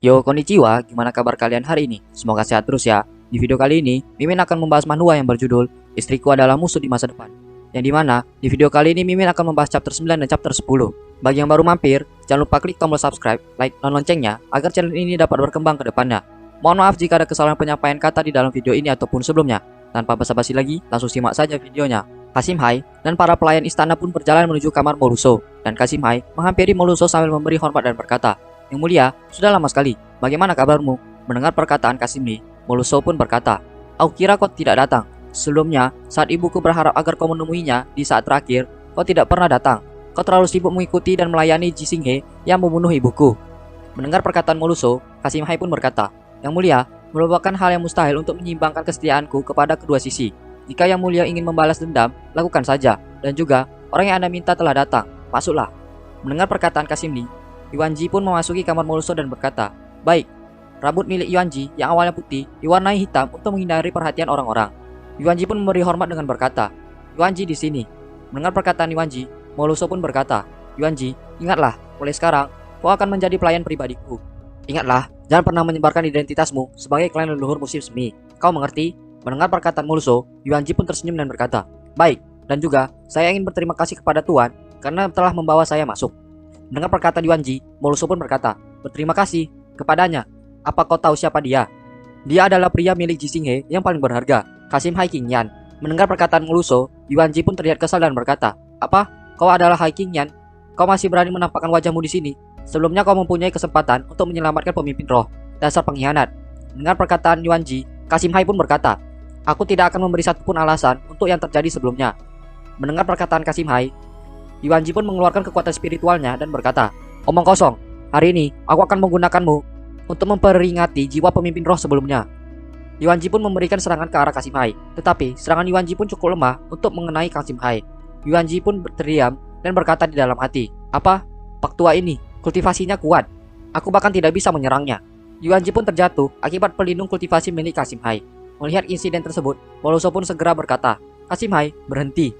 Yo, konnichiwa, gimana kabar kalian hari ini? Semoga sehat terus ya. Di video kali ini, Mimin akan membahas manhwa yang berjudul Istriku Adalah Musuh di Masa Depan. Yang dimana, di video kali ini Mimin akan membahas chapter 9 dan chapter 10. Bagi yang baru mampir, jangan lupa klik tombol subscribe, like, dan loncengnya agar channel ini dapat berkembang ke depannya. Mohon maaf jika ada kesalahan penyampaian kata di dalam video ini ataupun sebelumnya. Tanpa basa-basi lagi, langsung simak saja videonya. Kasim Hai dan para pelayan istana pun berjalan menuju kamar Moluso. Dan Kasim Hai menghampiri Moluso sambil memberi hormat dan berkata, "Yang mulia, sudah lama sekali. Bagaimana kabarmu?" Mendengar perkataan Kasim, Moluso pun berkata, "Aku kira kau tidak datang. Sebelumnya, saat ibuku berharap agar kau menemuinya di saat terakhir, kau tidak pernah datang. Kau terlalu sibuk mengikuti dan melayani Ji Xinghe yang membunuh ibuku." Mendengar perkataan Moluso, Kasim Hai pun berkata, "Yang mulia, merupakan hal yang mustahil untuk menyimbangkan kesetiaanku kepada kedua sisi. Jika Yang Mulia ingin membalas dendam, lakukan saja. Dan juga, orang yang Anda minta telah datang. Masuklah." Mendengar perkataan Kasim Lee, Yuan Ji pun memasuki kamar Moluso dan berkata, "Baik." Rambut milik Yuan Ji yang awalnya putih diwarnai hitam untuk menghindari perhatian orang-orang. Yuan Ji pun memberi hormat dengan berkata, "Yuan Ji di sini." Mendengar perkataan Yuan Ji, Moluso pun berkata, "Yuan Ji, ingatlah, mulai sekarang kau akan menjadi pelayan pribadiku. Ingatlah, jangan pernah menyebarkan identitasmu sebagai klan leluhur musim semi. Kau mengerti?" Mendengar perkataan Moluso, Yuan Ji pun tersenyum dan berkata, "Baik, dan juga saya ingin berterima kasih kepada Tuan karena telah membawa saya masuk." Mendengar perkataan Yuan Ji, Moluso pun berkata, "Berterima kasih kepadanya. Apa kau tahu siapa dia?" "Dia adalah pria milik Ji Xinghe yang paling berharga, Kasim Hai Qingyan." Mendengar perkataan Moluso, Yuan Ji pun terlihat kesal dan berkata, "Apa? Kau adalah Hai Qingyan? Kau masih berani menampakkan wajahmu di sini? Sebelumnya kau mempunyai kesempatan untuk menyelamatkan pemimpin roh. Dasar pengkhianat." Mendengar perkataan Yuan Ji, Kasim Hai pun berkata, "Aku tidak akan memberi satupun alasan untuk yang terjadi sebelumnya." Mendengar perkataan Kasim Hai, Yuan Ji pun mengeluarkan kekuatan spiritualnya dan berkata, "Omong kosong. Hari ini aku akan menggunakanmu untuk memperingati jiwa pemimpin roh sebelumnya." Yuan Ji pun memberikan serangan ke arah Kasim Hai, tetapi serangan Yuan Ji pun cukup lemah untuk mengenai Kasim Hai. Yuan Ji pun terdiam dan berkata di dalam hati, "Apa? Pak tua ini, kultivasinya kuat. Aku bahkan tidak bisa menyerangnya." Yuan Ji pun terjatuh akibat pelindung kultivasi milik Kasim Hai. Melihat insiden tersebut, Moluso pun segera berkata, "Kasim Hai, berhenti."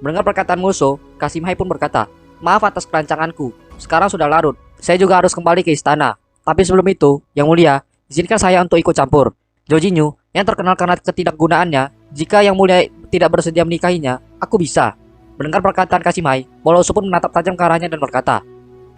Mendengar perkataan Moluso, Kasim Hai pun berkata, "Maaf atas kerancanganku. Sekarang sudah larut. Saya juga harus kembali ke istana. Tapi sebelum itu, Yang Mulia, izinkan saya untuk ikut campur. Zhou Jinyu, yang terkenal karena ketidakgunaannya, jika Yang Mulia tidak bersedia menikahinya, aku bisa." Mendengar perkataan Kasim Hai, Moluso pun menatap tajam ke arahnya dan berkata,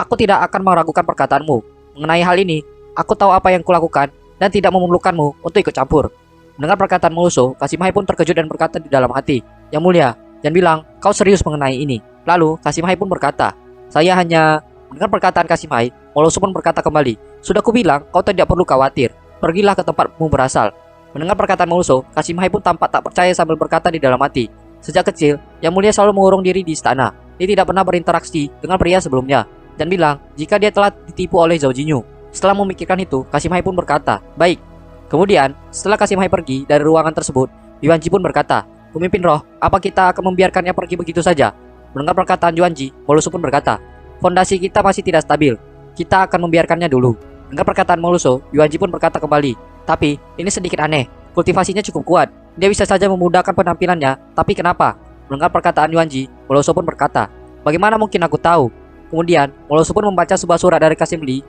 "Aku tidak akan meragukan perkataanmu. Mengenai hal ini, aku tahu apa yang kulakukan dan tidak memerlukanmu untuk ikut campur." Mendengar perkataan Moluso, Kasim Hai pun terkejut dan berkata di dalam hati, "Yang Mulia, jangan bilang kau serius mengenai ini." Lalu Kasim Hai pun berkata, "Saya hanya..." Mendengar perkataan Kasim Hai, Moluso pun berkata kembali, "Sudah kubilang kau tidak perlu khawatir. Pergilah ke tempatmu berasal." Mendengar perkataan Moluso, Kasim Hai pun tampak tak percaya sambil berkata di dalam hati, "Sejak kecil, Yang Mulia selalu mengurung diri di istana. Dia tidak pernah berinteraksi dengan pria sebelumnya." Dan bilang jika dia telah ditipu oleh Zhou Jinyu. Setelah memikirkan itu, Kasim Hai pun berkata, "Baik." Kemudian, setelah Kasim Hai pergi dari ruangan tersebut, Yuan Ji pun berkata, "Pemimpin roh, apa kita akan membiarkannya pergi begitu saja?" Mendengar perkataan Yuan Ji, Moluso pun berkata, "Fondasi kita masih tidak stabil. Kita akan membiarkannya dulu." Mendengar perkataan Moluso, Yuan Ji pun berkata kembali, "Tapi, ini sedikit aneh. Kultivasinya cukup kuat. Dia bisa saja memudahkan penampilannya, tapi kenapa?" Mendengar perkataan Yuan Ji, Moluso pun berkata, "Bagaimana mungkin aku tahu?" Kemudian, Moluso pun membaca sebuah surat dari Kasim Lee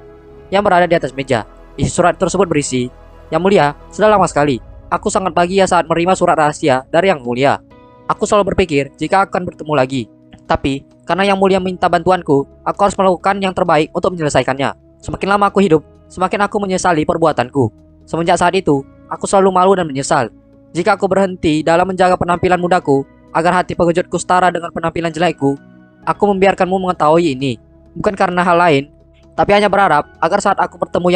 yang berada di atas meja. Isi surat tersebut berisi, "Yang Mulia, sudah lama sekali. Aku sangat bahagia saat menerima surat rahasia dari Yang Mulia. Aku selalu berpikir jika akan bertemu lagi. Tapi, karena Yang Mulia minta bantuanku, aku harus melakukan yang terbaik untuk menyelesaikannya. Semakin lama aku hidup, semakin aku menyesali perbuatanku. Semenjak saat itu, aku selalu malu dan menyesal. Jika aku berhenti dalam menjaga penampilan mudaku, agar hati pengejutku setara dengan penampilan jelekku, aku membiarkanmu mengetahui ini. Bukan karena hal lain, tapi hanya berharap agar saat aku bertemu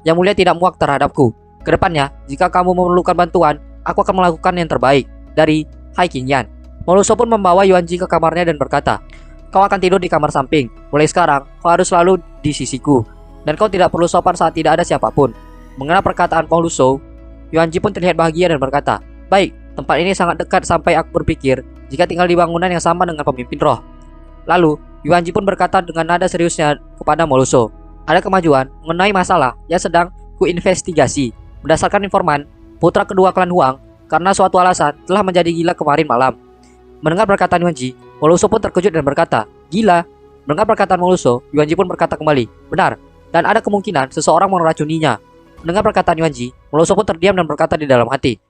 Yang Mulia tidak muak terhadapku. Kedepannya, jika kamu memerlukan bantuan, aku akan melakukan yang terbaik. Dari Hai Qingyan." Moluso pun membawa Yuan Ji ke kamarnya dan berkata, "Kau akan tidur di kamar samping. Mulai sekarang, kau harus selalu di sisiku. Dan kau tidak perlu sopan saat tidak ada siapapun." Mengenai perkataan Moluso, Yuan Ji pun terlihat bahagia dan berkata, "Baik, tempat ini sangat dekat sampai aku berpikir jika tinggal di bangunan yang sama dengan pemimpin roh." Lalu, Yuan Ji pun berkata dengan nada seriusnya kepada Moluso, "Ada kemajuan mengenai masalah yang sedang kuinvestigasi. Berdasarkan informan, putra kedua klan Huang karena suatu alasan telah menjadi gila kemarin malam." Mendengar perkataan Yuan Ji, Moluso pun terkejut dan berkata, "Gila?" Mendengar perkataan Moluso, Yuan Ji pun berkata kembali, "Benar, dan ada kemungkinan seseorang meracuninya. Mendengar perkataan Yuanji, Meluso pun terdiam dan berkata di dalam hati,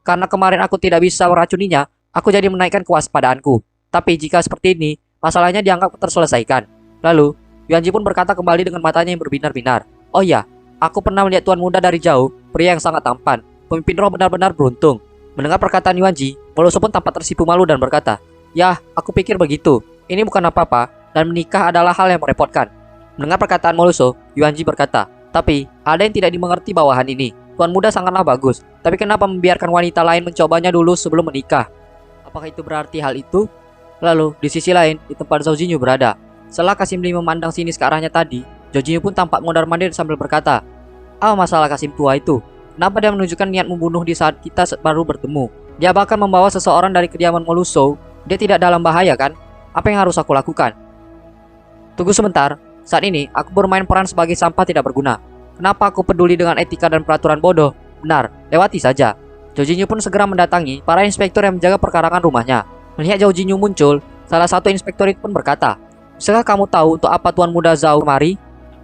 karena kemarin aku tidak bisa meracuninya, aku jadi menaikkan kewaspadaanku. Tapi jika seperti ini, masalahnya dianggap terselesaikan. Lalu, Yuanji pun berkata kembali dengan matanya yang berbinar-binar. Oh iya, aku pernah melihat tuan muda dari jauh, pria yang sangat tampan. Pemimpin roh benar-benar beruntung. Mendengar perkataan Yuanji, Meluso pun tampak tersipu malu dan berkata, "Yah, aku pikir begitu. Ini bukan apa-apa, dan menikah adalah hal yang merepotkan." Mendengar perkataan Meluso, Yuanji berkata, "Tapi, ada yang tidak dimengerti bawahan ini. Tuan muda sangatlah bagus, tapi kenapa membiarkan wanita lain mencobanya dulu sebelum menikah? Apakah itu berarti hal itu?" Lalu, di sisi lain, di tempat Zhao Jinyu berada. Setelah Kasim Li memandang sinis ke arahnya tadi, Zhao Jinyu pun tampak mondar-mandir sambil berkata, "Apa masalah Kasim tua itu? Kenapa dia menunjukkan niat membunuh di saat kita baru bertemu? Dia bahkan membawa seseorang dari kediaman Meluso. Dia tidak dalam bahaya kan? Apa yang harus aku lakukan?" Tunggu sebentar, saat ini aku bermain peran sebagai sampah tidak berguna. Kenapa aku peduli dengan etika dan peraturan bodoh? Benar, lewati saja. Zhao Jinyu pun segera mendatangi para inspektur yang menjaga perkarangan rumahnya. Melihat Zhao Jinyu muncul, salah satu inspektur itu pun berkata, "Bisakah kamu tahu untuk apa Tuan Muda Zhao kemari?"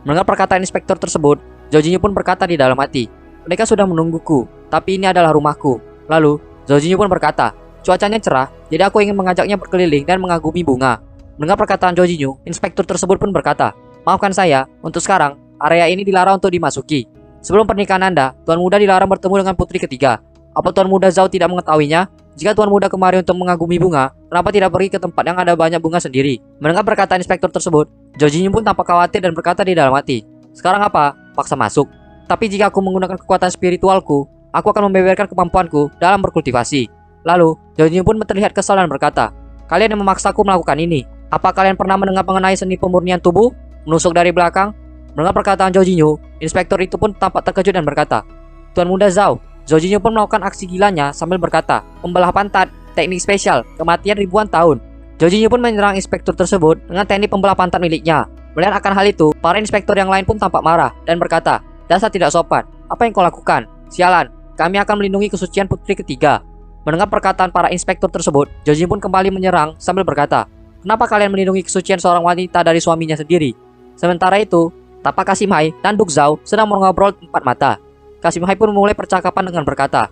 Mendengar perkataan inspektur tersebut, Zhao Jinyu pun berkata di dalam hati, "Mereka sudah menungguku, tapi ini adalah rumahku." Lalu, Zhao Jinyu pun berkata, "Cuacanya cerah, jadi aku ingin mengajaknya berkeliling dan mengagumi bunga." Mendengar perkataan Zhao Jinyu, inspektur tersebut pun berkata, "Maafkan saya, untuk sekarang, area ini dilarang untuk dimasuki. Sebelum pernikahan Anda, Tuan Muda dilarang bertemu dengan putri ketiga. Apa Tuan Muda Zhao tidak mengetahuinya? Jika Tuan Muda kemari untuk mengagumi bunga, kenapa tidak pergi ke tempat yang ada banyak bunga sendiri?" Mendengar perkataan inspektur tersebut, Zhao Jinyu pun tampak khawatir dan berkata di dalam hati, "Sekarang apa? Paksa masuk. Tapi jika aku menggunakan kekuatan spiritualku, aku akan membeberkan kemampuanku dalam berkultivasi." Lalu, Zhao Jinyu pun terlihat kesal dan berkata, "Kalian yang memaksaku melakukan ini. Apa kalian pernah mendengar mengenai seni pemurnian tubuh? Menusuk dari belakang?" Mendengar perkataan Zhao Jinyu, inspektur itu pun tampak terkejut dan berkata, "Tuan Muda Zhao." Zhao Jinyu pun melakukan aksi gilanya sambil berkata, "Membelah pantat, teknik spesial, kematian ribuan tahun." Zhao Jinyu pun menyerang inspektur tersebut dengan teknik pembelah pantat miliknya. Melihat akan hal itu, para inspektur yang lain pun tampak marah dan berkata, "Dasar tidak sopan, apa yang kau lakukan? Sialan, kami akan melindungi kesucian putri ketiga." Mendengar perkataan para inspektur tersebut, Zhao Jinyu pun kembali menyerang sambil berkata, "Kenapa kalian melindungi kesucian seorang wanita dari suaminya sendiri?" Sementara itu, tapak Kasim Hai dan Duk Zhao sedang mengobrol empat mata. Kasim Hai pun memulai percakapan dengan berkata,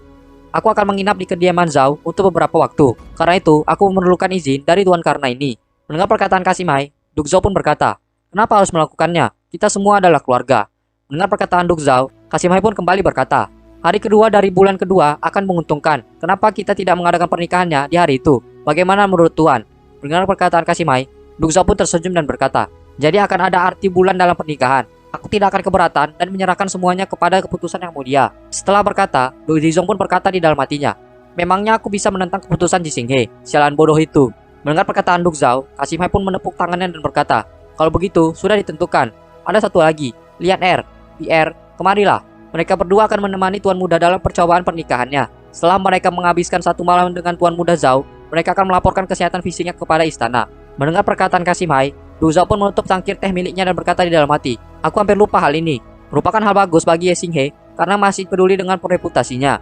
"Aku akan menginap di kediaman Zhao untuk beberapa waktu. Karena itu, aku memerlukan izin dari Tuan karena ini." Mendengar perkataan Kasim Hai, Duk Zhao pun berkata, "Kenapa harus melakukannya? Kita semua adalah keluarga." Mendengar perkataan Duk Zhao, Kasim Hai pun kembali berkata, "Hari kedua dari bulan kedua akan menguntungkan. Kenapa kita tidak mengadakan pernikahannya di hari itu? Bagaimana menurut Tuan?" Mendengar perkataan Kasim Hai, Duk Zhao pun tersenyum dan berkata, "Jadi akan ada arti bulan dalam pernikahan. Aku tidak akan keberatan dan menyerahkan semuanya kepada keputusan yang mulia." Setelah berkata, Du Zizong pun berkata di dalam hatinya, "Memangnya aku bisa menentang keputusan Ji Xinghe, sialan bodoh itu." Mendengar perkataan Duk Zhao, Kasim Hai pun menepuk tangannya dan berkata, "Kalau begitu, sudah ditentukan. Ada satu lagi, Lian Er. PR, kemarilah. Mereka berdua akan menemani Tuan Muda dalam percobaan pernikahannya. Setelah mereka menghabiskan satu malam dengan Tuan Muda Zhao, mereka akan melaporkan kesehatan fisiknya kepada istana." Mendengar perkataan Kasim Hai, Du Zhao pun menutup cangkir teh miliknya dan berkata di dalam hati, "Aku hampir lupa hal ini. Merupakan hal bagus bagi Ye Xinghe karena masih peduli dengan reputasinya.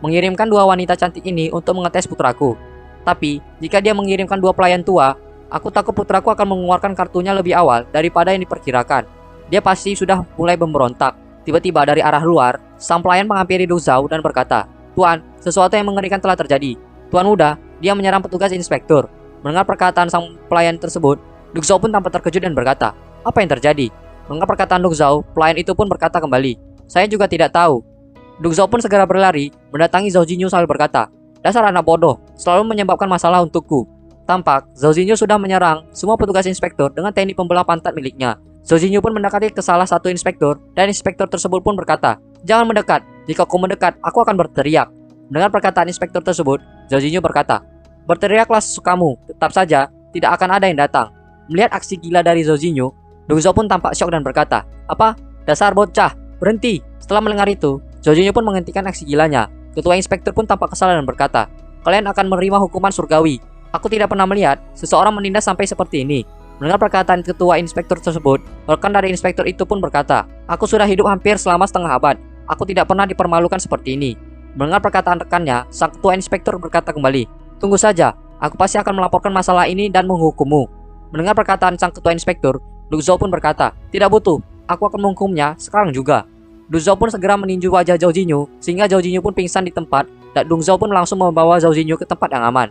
Mengirimkan dua wanita cantik ini untuk mengetes putraku. Tapi, jika dia mengirimkan dua pelayan tua, aku takut putraku akan mengeluarkan kartunya lebih awal daripada yang diperkirakan. Dia pasti sudah mulai memberontak." Tiba-tiba dari arah luar, sang pelayan menghampiri Du Zhao dan berkata, "Tuan, sesuatu yang mengerikan telah terjadi. Tuan Muda, dia menyerang petugas inspektur." Mendengar perkataan sang pelayan tersebut, Duk Zhao pun tampak terkejut dan berkata, "Apa yang terjadi?" Mendengar perkataan Duk Zhao, pelayan itu pun berkata kembali, "Saya juga tidak tahu." Duk Zhao pun segera berlari, mendatangi Zhao Jinyu sambil berkata, "Dasar anak bodoh, selalu menyebabkan masalah untukku." Tampak, Zhao Jinyu sudah menyerang semua petugas inspektur dengan teknik pembelah pantat miliknya. Zhao Jinyu pun mendekati ke salah satu inspektur, dan inspektur tersebut pun berkata, "Jangan mendekat, jika kau mendekat, aku akan berteriak." Mendengar perkataan inspektur tersebut, Zhao Jinyu berkata, "Berteriaklah sesukamu, tetap saja, tidak akan ada yang datang." Melihat aksi gila dari Zhao Jinyu, Duk Zhao pun tampak syok dan berkata, "Apa? Dasar bocah, berhenti." Setelah mendengar itu, Zhao Jinyu pun menghentikan aksi gilanya. Ketua inspektur pun tampak kesal dan berkata, "Kalian akan menerima hukuman surgawi. Aku tidak pernah melihat seseorang menindas sampai seperti ini." Mendengar perkataan ketua inspektur tersebut, rekan dari inspektur itu pun berkata, "Aku sudah hidup hampir selama setengah abad. Aku tidak pernah dipermalukan seperti ini." Mendengar perkataan rekannya, sang ketua inspektur berkata kembali, "Tunggu saja, aku pasti akan melaporkan masalah ini dan menghukummu." Mendengar perkataan sang ketua inspektur, Duk Zhao pun berkata, "Tidak butuh. aku akan menghukumnya sekarang juga. Du Zhao pun segera meninju wajah Zhao Jinyu, sehingga Zhao Jinyu pun pingsan di tempat, dan Dung Zhao pun langsung membawa Zhao Jinyu ke tempat yang aman.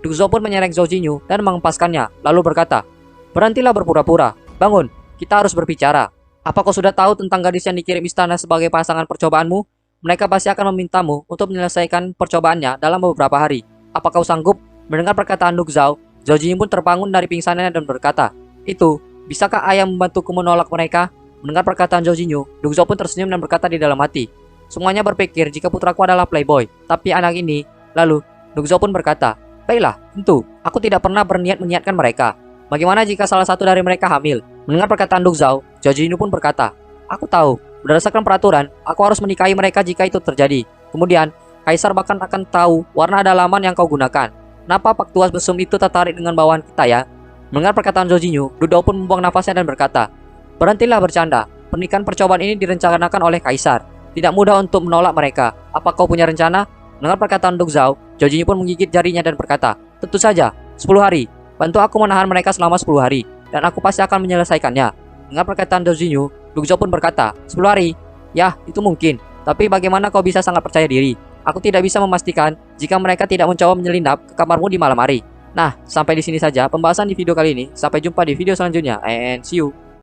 Du Zhao pun menyerang Zhao Jinyu dan mengempaskannya, lalu berkata, "Berhentilah berpura-pura, bangun, kita harus berbicara. Apa kau sudah tahu tentang gadis yang dikirim istana sebagai pasangan percobaanmu? Mereka pasti akan memintamu untuk menyelesaikan percobaannya dalam beberapa hari. Apa kau sanggup?" Mendengar perkataan Du Zhao, Zhao Jinyu pun terbangun dari pingsannya dan berkata, "Itu, bisakah ayah membantuku menolak mereka?" Mendengar perkataan Zhao Jinyu, Du Zhao pun tersenyum dan berkata di dalam hati, "Semuanya berpikir jika putraku adalah playboy, tapi anak ini..." Lalu, Du Zhao pun berkata, "Baiklah, tentu, aku tidak pernah berniat menyiapkan mereka. Bagaimana jika salah satu dari mereka hamil?" Mendengar perkataan Du Zhao, Zhao Jinyu pun berkata, "Aku tahu, berdasarkan peraturan, aku harus menikahi mereka jika itu terjadi. Kemudian, Kaisar bahkan akan tahu warna dalaman yang kau gunakan. Kenapa Pak Tuas Besum itu tertarik dengan bawahan kita ya?" Mendengar perkataan Zhao Jinyu, Du Zhao pun membuang nafasnya dan berkata, "Berhentilah bercanda. Pernikahan percobaan ini direncanakan oleh Kaisar. Tidak mudah untuk menolak mereka. Apa kau punya rencana?" Mendengar perkataan Du Zhao, Zhao Jinyu pun menggigit jarinya dan berkata, "Tentu saja, 10 hari. Bantu aku menahan mereka selama 10 hari, dan aku pasti akan menyelesaikannya." Mendengar perkataan Zhao Jinyu, Du Zhao pun berkata, "10 hari? Ya, itu mungkin. Tapi bagaimana kau bisa sangat percaya diri? Aku tidak bisa memastikan jika mereka tidak mencoba menyelinap ke kamarmu di malam hari." Nah, sampai di sini saja pembahasan di video kali ini. Sampai jumpa di video selanjutnya, and see you.